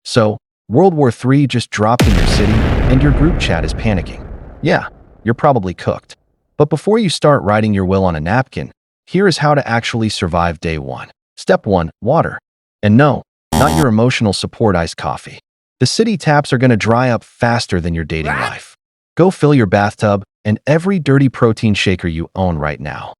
So, World War III just dropped in your city and your group chat is panicking. Yeah, you're probably cooked. But before you start writing your will on a napkin, here is how to actually survive day one. Step 1. Water. And no, not your emotional support iced coffee. The city taps are going to dry up faster than your dating life. Go fill your bathtub and every dirty protein shaker you own right now.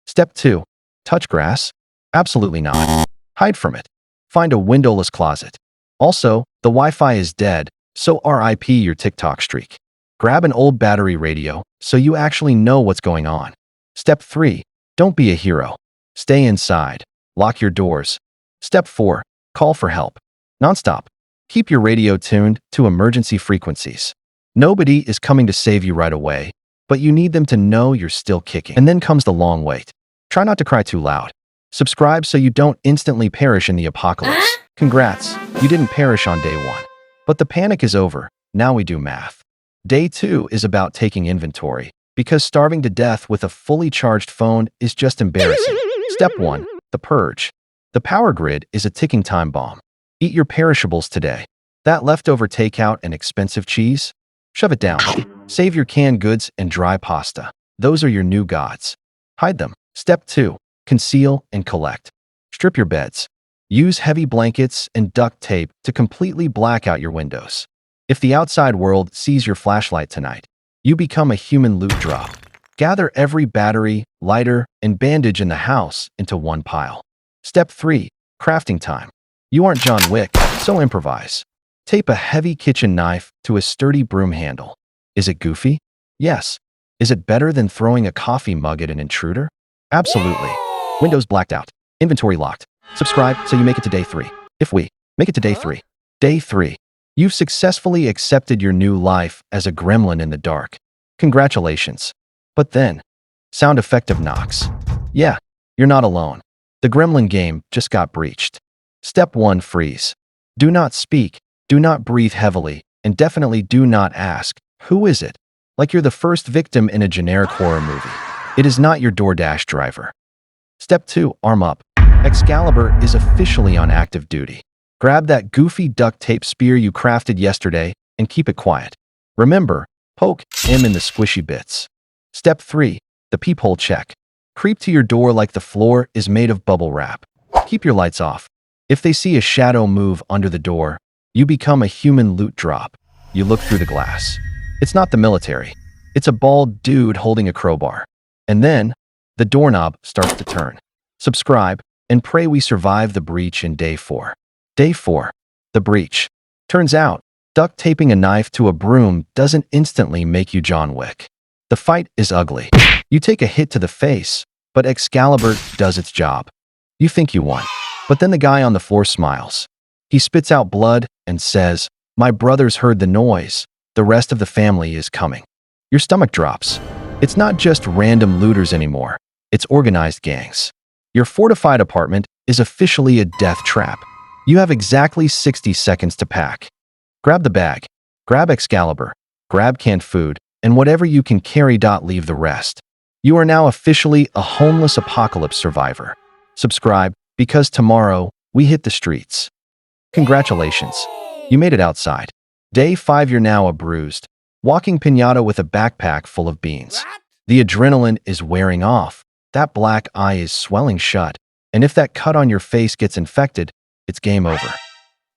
Step 2. Touch grass? Absolutely not. Hide from it. Find a windowless closet. Also, the Wi-Fi is dead, so RIP your TikTok streak. Grab an old battery radio so you actually know what's going on. Step 3. Don't be a hero. Stay inside. Lock your doors. Step 4. Call for help. Nonstop. Keep your radio tuned to emergency frequencies. Nobody is coming to save you right away, but you need them to know you're still kicking. And then comes the long wait. Try not to cry too loud. Subscribe so you don't instantly perish in the apocalypse. Congrats, you didn't perish on day 1. But the panic is over. Now we do math. Day 2 is about taking inventory, because starving to death with a fully charged phone is just embarrassing. Step 1. The purge. The power grid is a ticking time bomb. Eat your perishables today. That leftover takeout and expensive cheese? Shove it down. Save your canned goods and dry pasta. Those are your new gods. Hide them. Step 2. Conceal and collect. Strip your beds. Use heavy blankets and duct tape to completely black out your windows. If the outside world sees your flashlight tonight, you become a human loot drop. Gather every battery, lighter, and bandage in the house into one pile. Step 3. Crafting time. You aren't John Wick, so improvise. Tape a heavy kitchen knife to a sturdy broom handle. Is it goofy? Yes. Is it better than throwing a coffee mug at an intruder? Absolutely. Windows blacked out. Inventory locked. Subscribe so you make it to day 3. If we make it to day 3. Day 3. You've successfully accepted your new life as a gremlin in the dark. Congratulations. But then, sound effective knocks. Yeah, you're not alone. The gremlin game just got breached. Step 1. Freeze. Do not speak, do not breathe heavily, and definitely do not ask, who is it? Like you're the first victim in a generic horror movie. It is not your DoorDash driver. Step 2. Arm up. Excalibur is officially on active duty. Grab that goofy duct tape spear you crafted yesterday and keep it quiet. Remember, poke him in the squishy bits. Step 3. The peephole check. Creep to your door like the floor is made of bubble wrap. Keep your lights off. If they see a shadow move under the door, you become a human loot drop. You look through the glass. It's not the military. It's a bald dude holding a crowbar. And then, the doorknob starts to turn. Subscribe, and pray we survive the breach in day 4. Day 4. The breach. Turns out, duct taping a knife to a broom doesn't instantly make you John Wick. The fight is ugly. You take a hit to the face, but Excalibur does its job. You think you won. But then the guy on the floor smiles. He spits out blood and says, "My brothers heard the noise. The rest of the family is coming." Your stomach drops. It's not just random looters anymore. It's organized gangs. Your fortified apartment is officially a death trap. You have exactly 60 seconds to pack. Grab the bag. Grab Excalibur. Grab canned food. And whatever you can carry. Leave the rest. You are now officially a homeless apocalypse survivor. Subscribe, because tomorrow, we hit the streets. Congratulations. You made it outside. Day 5. You're now a bruised, walking piñata with a backpack full of beans. The adrenaline is wearing off. That black eye is swelling shut. And if that cut on your face gets infected, it's game over.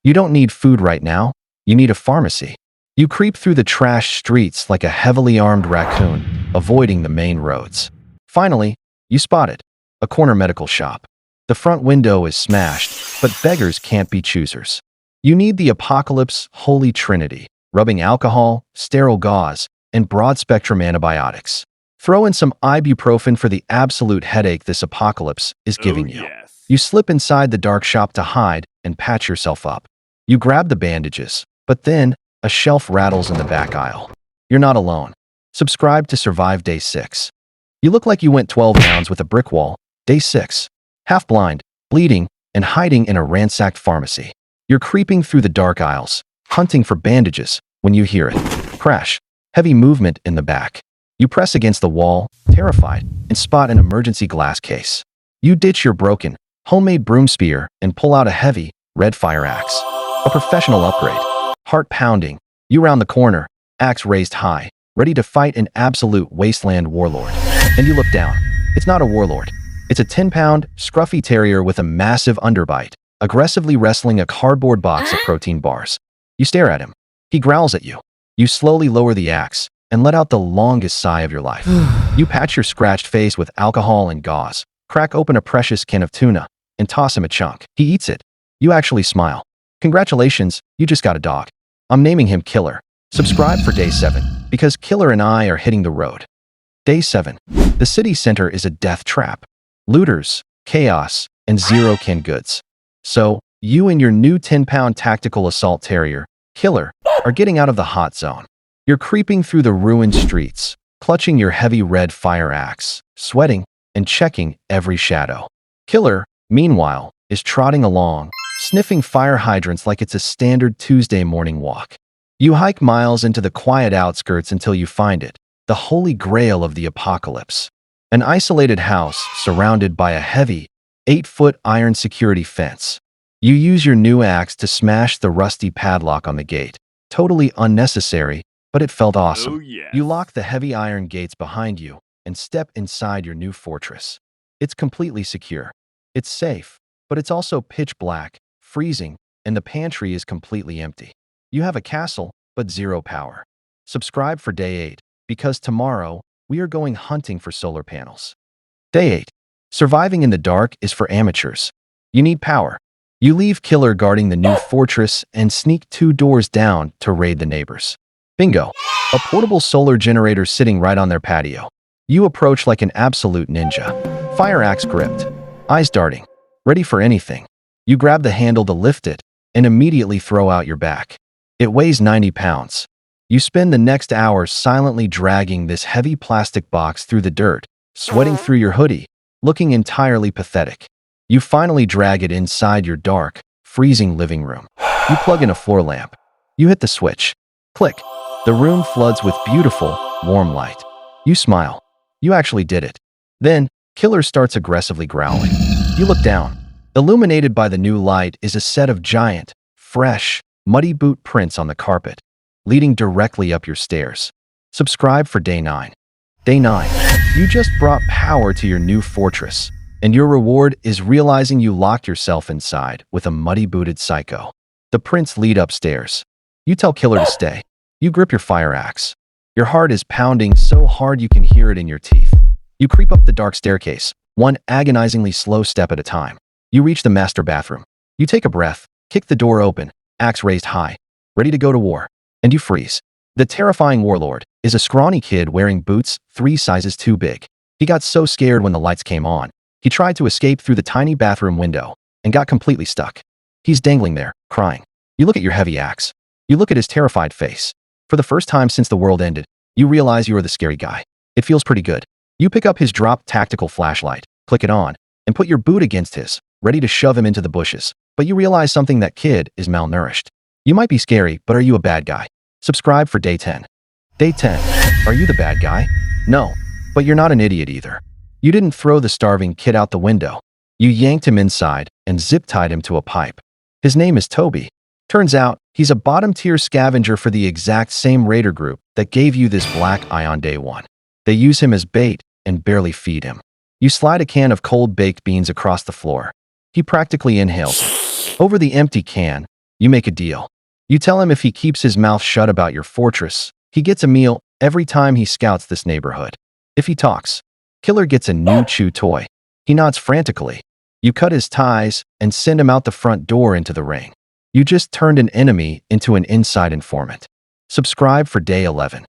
You don't need food right now. You need a pharmacy. You creep through the trash streets like a heavily armed raccoon, avoiding the main roads. Finally, you spot it. A corner medical shop. The front window is smashed, but beggars can't be choosers. You need the apocalypse holy trinity: rubbing alcohol, sterile gauze, and broad-spectrum antibiotics. Throw in some ibuprofen for the absolute headache this apocalypse is giving you. Yes. You slip inside the dark shop to hide and patch yourself up. You grab the bandages, but then a shelf rattles in the back aisle. You're not alone. Subscribe to survive day 6. You look like you went 12 rounds with a brick wall. Day 6. Half blind, bleeding, and hiding in a ransacked pharmacy. You're creeping through the dark aisles, hunting for bandages, when you hear it. Crash. Heavy movement in the back. You press against the wall, terrified, and spot an emergency glass case. You ditch your broken, homemade broom spear and pull out a heavy, red fire axe. A professional upgrade. Heart pounding. You round the corner, axe raised high, ready to fight an absolute wasteland warlord. And you look down. It's not a warlord. It's a 10-pound, scruffy terrier with a massive underbite, aggressively wrestling a cardboard box of protein bars. You stare at him. He growls at you. You slowly lower the axe and let out the longest sigh of your life. You patch your scratched face with alcohol and gauze, crack open a precious can of tuna, and toss him a chunk. He eats it. You actually smile. Congratulations, you just got a dog. I'm naming him Killer. Subscribe for Day 7, because Killer and I are hitting the road. Day 7. The city center is a death trap. Looters, chaos, and zero canned goods. So, you and your new 10-pound tactical assault terrier, Killer, are getting out of the hot zone. You're creeping through the ruined streets, clutching your heavy red fire axe, sweating, and checking every shadow. Killer, meanwhile, is trotting along, sniffing fire hydrants like it's a standard Tuesday morning walk. You hike miles into the quiet outskirts until you find it, the holy grail of the apocalypse. An isolated house surrounded by a heavy, 8-foot iron security fence. You use your new axe to smash the rusty padlock on the gate. Totally unnecessary, but it felt awesome. Oh, yes. You lock the heavy iron gates behind you and step inside your new fortress. It's completely secure. It's safe, but it's also pitch black, freezing, and the pantry is completely empty. You have a castle, but zero power. Subscribe for Day 8, because tomorrow, we are going hunting for solar panels. Day 8. Surviving in the dark is for amateurs. You need power. You leave Killer guarding the new fortress and sneak 2 doors down to raid the neighbors. Bingo! A portable solar generator sitting right on their patio. You approach like an absolute ninja. Fire axe gripped, eyes darting, ready for anything. You grab the handle to lift it and immediately throw out your back. It weighs 90 pounds. You spend the next hours silently dragging this heavy plastic box through the dirt, sweating through your hoodie, looking entirely pathetic. You finally drag it inside your dark, freezing living room. You plug in a floor lamp. You hit the switch. Click. The room floods with beautiful, warm light. You smile. You actually did it. Then, Killer starts aggressively growling. You look down. Illuminated by the new light is a set of giant, fresh, muddy boot prints on the carpet, leading directly up your stairs. Subscribe for Day 9. Day 9. You just brought power to your new fortress, and your reward is realizing you locked yourself inside with a muddy-booted psycho. The prints lead upstairs. You tell Killer to stay. You grip your fire axe. Your heart is pounding so hard you can hear it in your teeth. You creep up the dark staircase, one agonizingly slow step at a time. You reach the master bathroom. You take a breath, kick the door open, axe raised high, ready to go to war, and you freeze. The terrifying warlord is a scrawny kid wearing boots 3 sizes too big. He got so scared when the lights came on. He tried to escape through the tiny bathroom window and got completely stuck. He's dangling there, crying. You look at your heavy axe. You look at his terrified face. For the first time since the world ended, you realize you are the scary guy. It feels pretty good. You pick up his dropped tactical flashlight, click it on, and put your boot against his, ready to shove him into the bushes. But you realize something: that kid is malnourished. You might be scary, but are you a bad guy? Subscribe for Day 10. Day 10. Are you the bad guy? No, but you're not an idiot either. You didn't throw the starving kid out the window. You yanked him inside and zip-tied him to a pipe. His name is Toby. Turns out, he's a bottom-tier scavenger for the exact same raider group that gave you this black eye on Day 1. They use him as bait and barely feed him. You slide a can of cold baked beans across the floor. He practically inhales. Over the empty can, you make a deal. You tell him if he keeps his mouth shut about your fortress, he gets a meal every time he scouts this neighborhood. If he talks, Killer gets a new chew toy. He nods frantically. You cut his ties and send him out the front door into the rain. You just turned an enemy into an inside informant. Subscribe for Day 11.